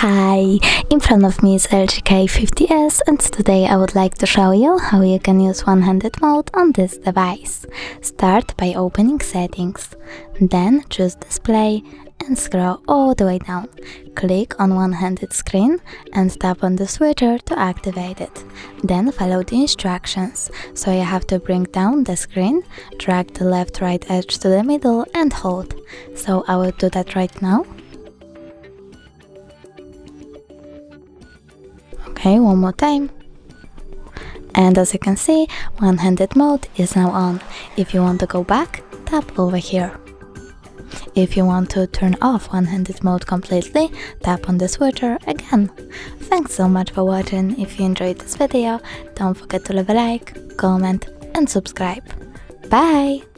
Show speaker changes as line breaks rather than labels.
Hi, in front of me is LG K50S, and today I would like to show you how you can use one-handed mode on this device. Start by opening settings, then choose display and scroll all the way down. Click on one-handed screen and tap on the switcher to activate it. Then follow the instructions. So you have to bring down the screen, drag the left-right edge to the middle and hold. So I will do that right now. Okay, one more time. And as you can see, one-handed mode is now on. If you want to go back, tap over here. If you want to turn off one-handed mode completely, tap on the switcher again. Thanks so much for watching. If you enjoyed this video, don't forget to leave a like, comment and subscribe. Bye!